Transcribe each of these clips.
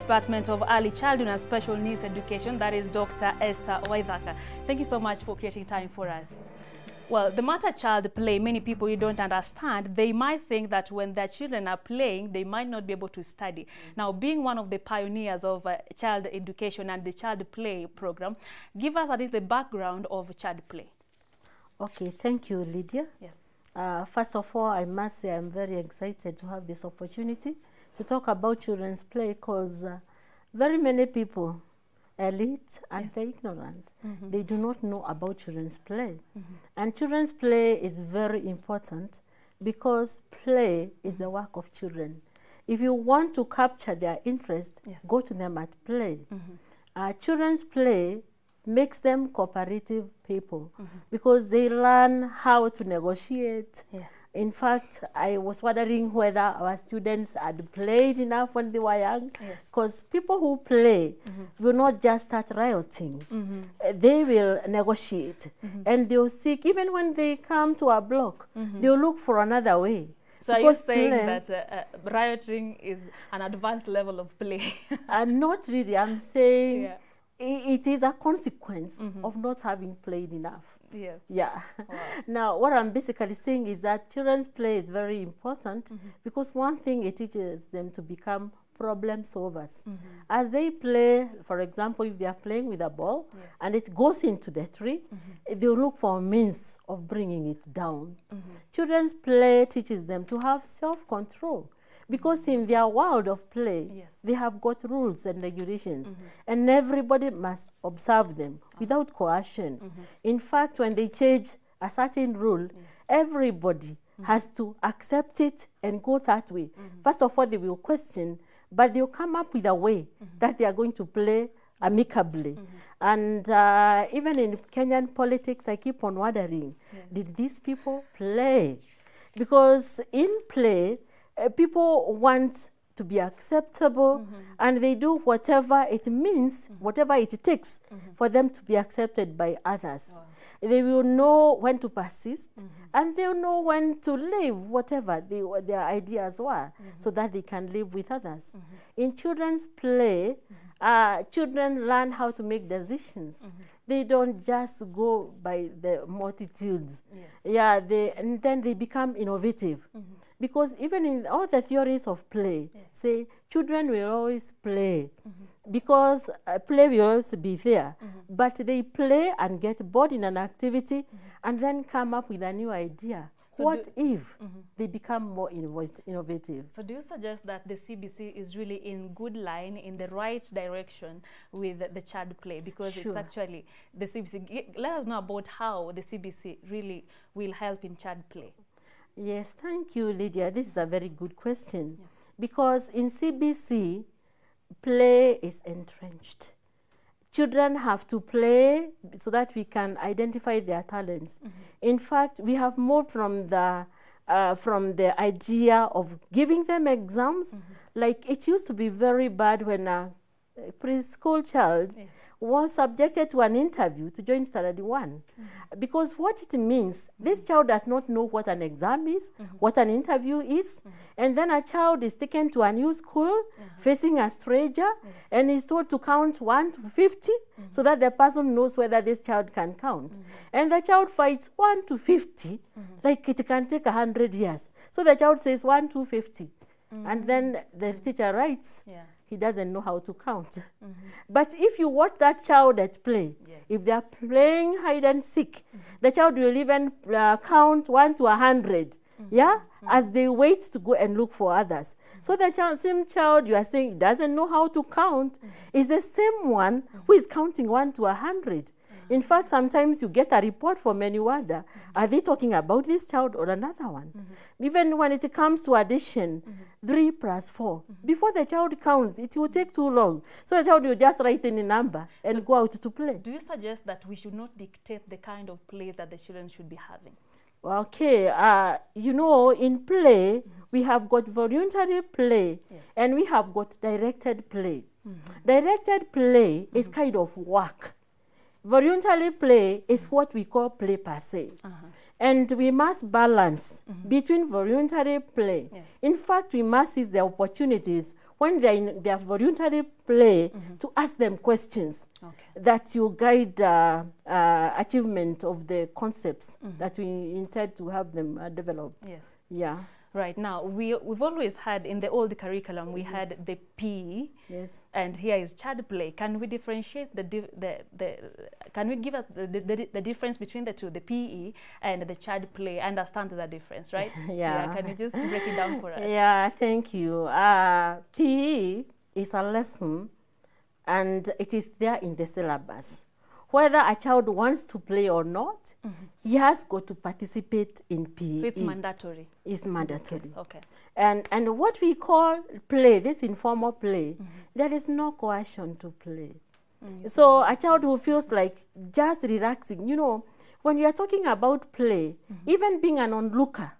Department of Early Childhood and Special Needs Education, that is Dr. Esther Waithaka. Thank you so much for creating time for us. Well, the matter child play, many people you don't understand, they might think that when their children are playing, they might not be able to study. Now, being one of the pioneers of child education and the child play program, give us at least the background of child play. Okay, thank you, Lydia. Yes. First of all, I must say I'm very excited to have this opportunity to talk about children's play, because very many people, elite and the ignorant, they do not know about children's play. And children's play is very important because play is the work of children. If you want to capture their interest, go to them at play. Children's play makes them cooperative people because they learn how to negotiate. In fact, I was wondering whether our students had played enough when they were young, because people who play will not just start rioting. They will negotiate, and they'll seek, even when they come to a block, they'll look for another way. So are you saying that rioting is an advanced level of play? Not really. I'm saying it is a consequence of not having played enough. Wow. Now, what I'm basically saying is that children's play is very important because one thing, it teaches them to become problem solvers. As they play, for example, if they are playing with a ball and it goes into the tree, they'll look for a means of bringing it down. Children's play teaches them to have self-control, because in their world of play, they have got rules and regulations, and everybody must observe them without coercion. In fact, when they change a certain rule, everybody has to accept it and go that way. First of all, they will question, but they'll come up with a way that they are going to play amicably. And even in Kenyan politics, I keep on wondering, did these people play? Because in play, people want to be acceptable, and they do whatever it means, whatever it takes for them to be accepted by others. They will know when to persist, and they'll know when to leave whatever their ideas were, so that they can live with others. In children's play, children learn how to make decisions. They don't just go by the multitudes. And then they become innovative. Because even in all the theories of play, say children will always play, because play will always be there. But they play and get bored in an activity and then come up with a new idea. So what if they become more innovative? So do you suggest that the CBC is really in good line, in the right direction with the child play? Because it's actually the CBC. Let us know about how the CBC really will help in child play. Yes, thank you, Lydia. This is a very good question. Because in CBC, play is entrenched. Children have to play so that we can identify their talents. In fact, we have moved from the idea of giving them exams. Like, it used to be very bad when a preschool child was subjected to an interview to join Standard 1. Because what it means, this child does not know what an exam is, what an interview is, and then a child is taken to a new school facing a stranger and is told to count 1 to 50 so that the person knows whether this child can count. And the child fights 1 to 50, like it can take 100 years. So the child says 1 to 50. And then the teacher writes, he doesn't know how to count. But if you watch that child at play, if they are playing hide and seek, the child will even count 1 to 100, as they wait to go and look for others. So the same child you are saying doesn't know how to count is the same one who is counting 1 to 100. In fact, sometimes you get a report from and you wonder, are they talking about this child or another one? Even when it comes to addition, 3 plus 4, before the child counts, it will take too long. So the child will just write in a number and go out to play. Do you suggest that we should not dictate the kind of play that the children should be having? Okay, you know, in play, we have got voluntary play and we have got directed play. Directed play is kind of work. Voluntary play is what we call play per se. And we must balance between voluntary play. In fact, we must seize the opportunities when they're in their voluntary play, to ask them questions that you guide achievement of the concepts that we intend to have them develop. Yes. Yeah. Right. Now, we've always had, in the old curriculum, we had the PE, and here is child play. Can we differentiate can we give us the difference between the two, the PE and the child play? I understand there's a difference, right? Yeah. Can you just break it down for us? Yeah, thank you. PE is a lesson, and it is there in the syllabus. Whether a child wants to play or not, he has got to participate in PE. So it's mandatory. It's mandatory. Yes, okay. And what we call play, this informal play, there is no coercion to play. So a child who feels like just relaxing, you know, when you are talking about play, even being an onlooker,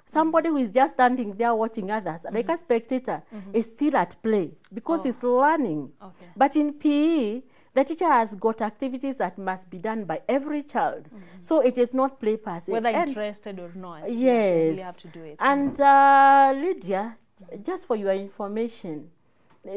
somebody who is just standing there watching others, like a spectator, is still at play because he's learning. Okay. But in PE, the teacher has got activities that must be done by every child. So it is not play per se. Whether interested or not. Yes. You really have to do it. And Lydia, just for your information,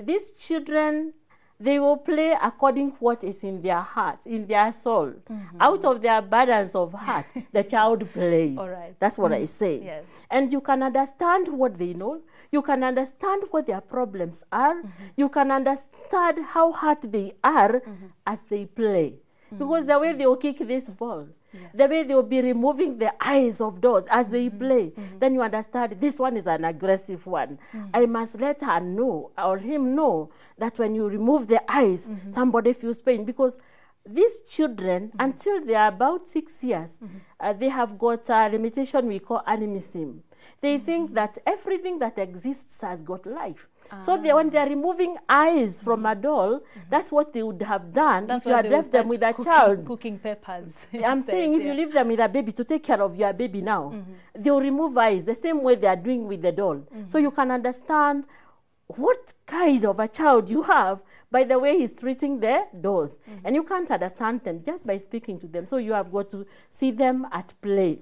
these children, they will play according to what is in their heart, in their soul. Out of their abundance of heart, the child plays. All right. That's what I say. Yes. And you can understand what they know. You can understand what their problems are. You can understand how hurt they are as they play. Because the way they will kick this ball, the way they will be removing the eyes of those as they play, then you understand this one is an aggressive one. I must let her know or him know that when you remove the eyes, somebody feels pain. Because these children, until they are about 6 years, they have got a limitation we call animism. They think that everything that exists has got life. So when they are removing eyes from a doll, that's what they would have done if you had left them with a child. Cooking peppers. I'm saying if you leave them with a baby to take care of your baby now, they'll remove eyes the same way they are doing with the doll. So you can understand what kind of a child you have by the way he's treating the dolls. And you can't understand them just by speaking to them. So you have got to see them at play.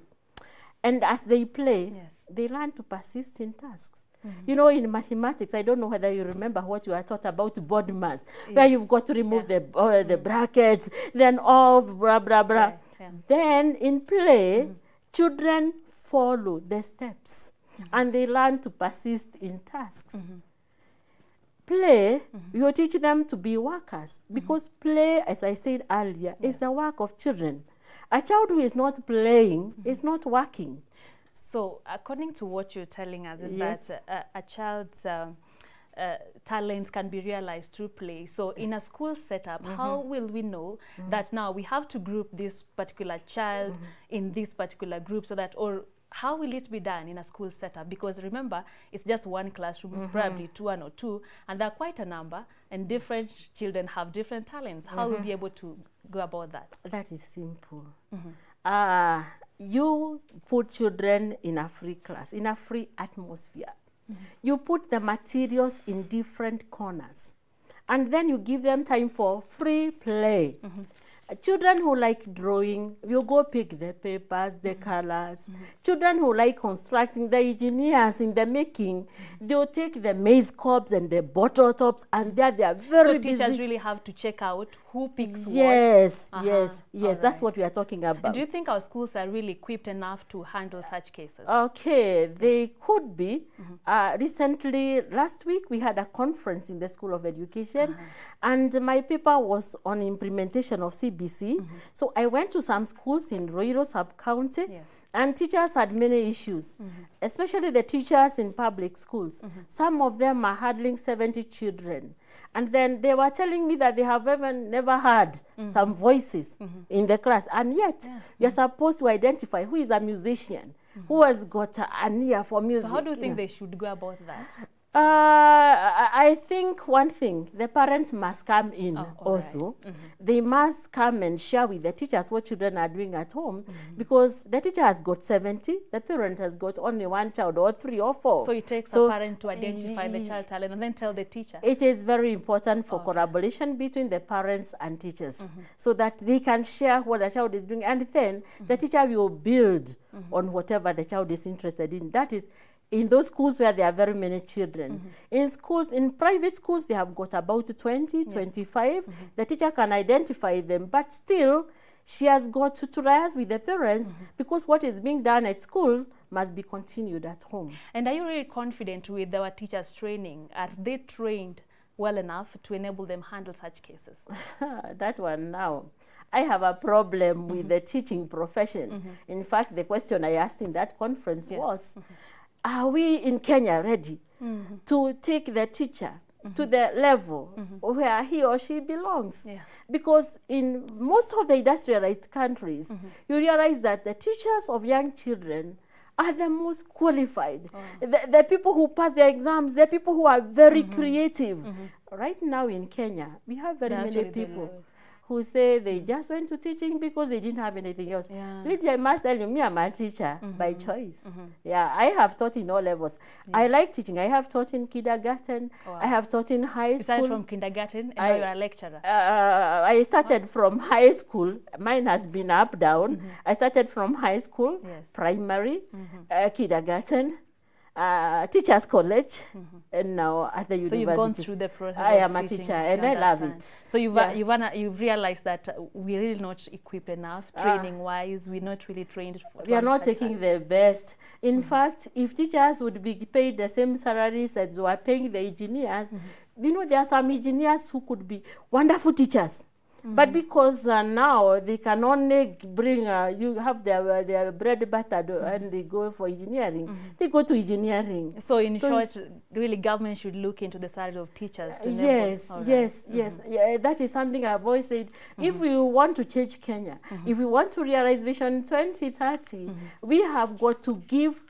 And as they play, they learn to persist in tasks. You know, in mathematics, I don't know whether you remember what you are taught about board mass, where you've got to remove the brackets, then of blah, blah, blah. Then in play, children follow the steps and they learn to persist in tasks. Play, you teach them to be workers because play, as I said earlier, is the work of children. A child who is not playing is not working. So, according to what you're telling us, is that a child's talents can be realized through play. So, in a school setup, how will we know that now we have to group this particular child in this particular group so that, or how will it be done in a school setup? Because remember, it's just one classroom, probably 1 or 2, and there are quite a number, and different children have different talents. How will we be able to go about that? That is simple. You put children in a free class, in a free atmosphere. You put the materials in different corners. And then you give them time for free play. Children who like drawing, you go pick the papers, the colors. Children who like constructing, the engineers in the making, they'll take the maize cobs and the bottle tops, and they are very busy. So teachers really have to check out who picks what? Yes, that's what we are talking about. And do you think our schools are really equipped enough to handle such cases? Okay, they could be. Recently, last week, we had a conference in the School of Education, and my paper was on implementation of CBC. So I went to some schools in Roiro sub-county, and teachers had many issues, especially the teachers in public schools. Some of them are handling 70 children. And then they were telling me that they have never heard some voices in the class. And yet, you're supposed to identify who is a musician, who has got an ear for music. So how do you think they should go about that? I think one thing, the parents must come in also. They must come and share with the teachers what children are doing at home, because the teacher has got 70, the parent has got only 1 child or 3 or 4. So it takes a parent to identify the child talent and then tell the teacher. It is very important for collaboration between the parents and teachers so that they can share what the child is doing, and then the teacher will build on whatever the child is interested in. That is, in those schools where there are very many children. In schools, in private schools, they have got about 20, 25. The teacher can identify them, but still, she has got to liaise with the parents because what is being done at school must be continued at home. And are you really confident with our teachers' training? Are they trained well enough to enable them handle such cases? That one now. I have a problem with the teaching profession. In fact, the question I asked in that conference was, are we in Kenya ready to take the teacher to the level where he or she belongs? Because in most of the industrialized countries, you realize that the teachers of young children are the most qualified. The people who pass their exams, the people who are very creative. Right now in Kenya, we have very many people who say they just went to teaching because they didn't have anything else. Lydia, I must tell you, me, I'm a teacher by choice. I have taught in all levels. I like teaching. I have taught in kindergarten. I have taught in high school. You started from kindergarten and now you're a lecturer. I started from high school. Mine has been up, down. I started from high school, primary, kindergarten, teachers college, and now at the university. So you've gone through the process. I am a teacher and I love it. So you've realized that we're really not equipped enough, training wise. We're not really trained. We are not taking the best. In fact, if teachers would be paid the same salaries as we are paying the engineers, you know, there are some engineers who could be wonderful teachers. But because now they can only bring, you have their bread buttered and they go for engineering, they go to engineering. So in short, really government should look into the salary of teachers. To yes. Yeah, that is something I've always said. If we want to change Kenya, if we want to realize Vision 2030, we have got to give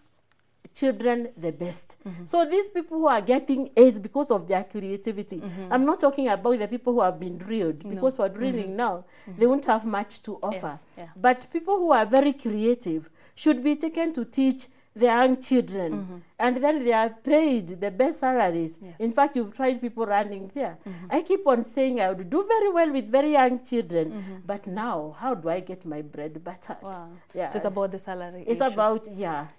children the best. So these people who are getting A's because of their creativity, I'm not talking about the people who have been drilled, because for drilling now, they won't have much to offer. But people who are very creative should be taken to teach the young children, and then they are paid the best salaries. In fact, you've tried people running there. I keep on saying I would do very well with very young children, but now, how do I get my bread buttered? So it's about the salary It's issue. about,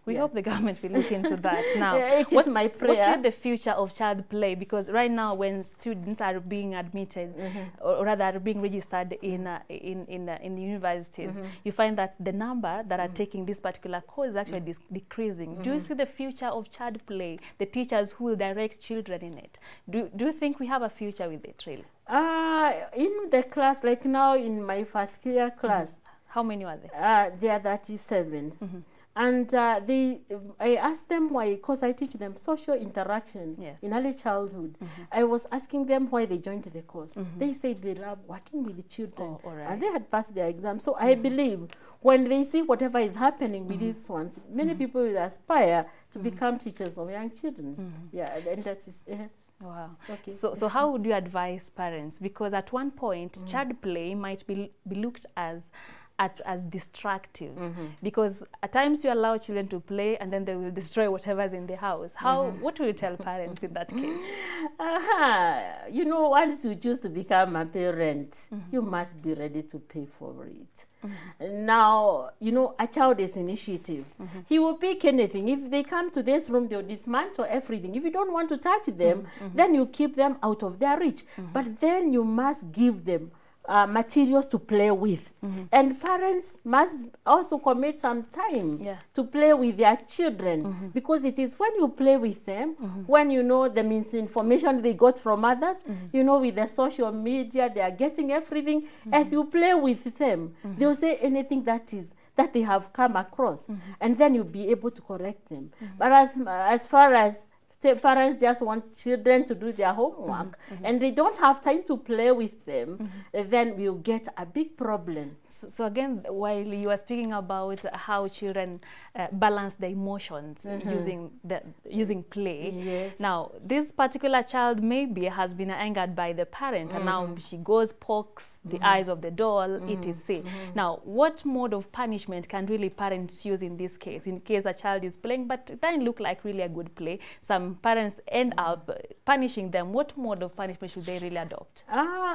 We hope the government will look into that now. It is my prayer. What's the future of child play? Because right now, when students are being admitted, or rather are being registered in the universities, you find that the number that are taking this particular course is actually decreasing. Do you see the future of child play, the teachers who will direct children in it? Do you think we have a future with it, really? In the class, like now in my first year class. How many are there? There are 37. And I asked them why, because I teach them social interaction in early childhood. I was asking them why they joined the course. They said they love working with the children, and they had passed their exam. So I believe when they see whatever is happening with these ones, many people will aspire to become teachers of young children. And that is... Wow. Okay. So how would you advise parents? Because at one point, child play might be looked as destructive, because at times you allow children to play and then they will destroy whatever's in the house. What will you tell parents in that case? You know, once you choose to become a parent, you must be ready to pay for it. Now, you know, a child is initiative. He will pick anything. If they come to this room, they'll dismantle everything. If you don't want to touch them, then you keep them out of their reach. But then you must give them materials to play with. And parents must also commit some time to play with their children, because it is when you play with them, when you know the misinformation they got from others, you know, with the social media, they are getting everything. As you play with them, they'll say anything that they have come across, and then you'll be able to correct them. But as far as parents just want children to do their homework and they don't have time to play with them, then we'll get a big problem. So again, while you are speaking about how children balance their emotions using play, now this particular child maybe has been angered by the parent, and now she goes, pokes the eyes of the doll, etc. Now, what mode of punishment can really parents use in this case? In case a child is playing, but it doesn't look like really a good play, some parents end up punishing them, what mode of punishment should they really adopt?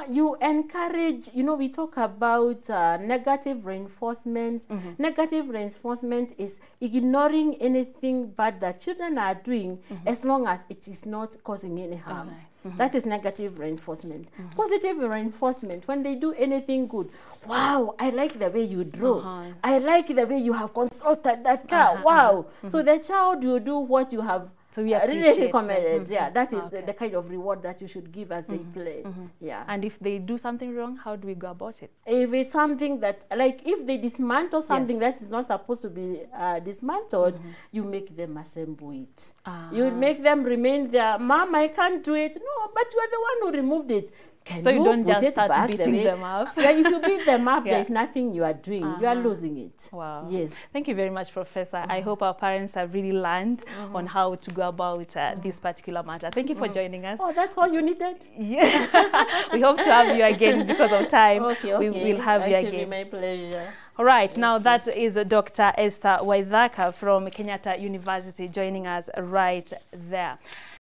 You encourage, you know, we talk about negative reinforcement. Negative reinforcement is ignoring anything bad that children are doing as long as it is not causing any harm. That is negative reinforcement. Positive reinforcement, when they do anything good, wow, I like the way you draw. I like the way you have constructed that car. Wow. So the child will do what you have really recommended. Yeah, that is the kind of reward that you should give as they play. Yeah. And if they do something wrong, how do we go about it? If it's something that, like, if they dismantle something that is not supposed to be dismantled, you make them assemble it. You make them remain there. Mom, I can't do it. No, but you are the one who removed it. So you don't just start beating them up? Yeah, if you beat them up, there's nothing you are doing. You are losing it. Wow. Yes. Thank you very much, Professor. I hope our parents have really learned on how to go about this particular matter. Thank you for joining us. Oh, that's all you needed? Yeah. We hope to have you again because of time. Okay. We will have you again. It will be my pleasure. All right, now that is Dr. Esther Waithaka from Kenyatta University joining us right there.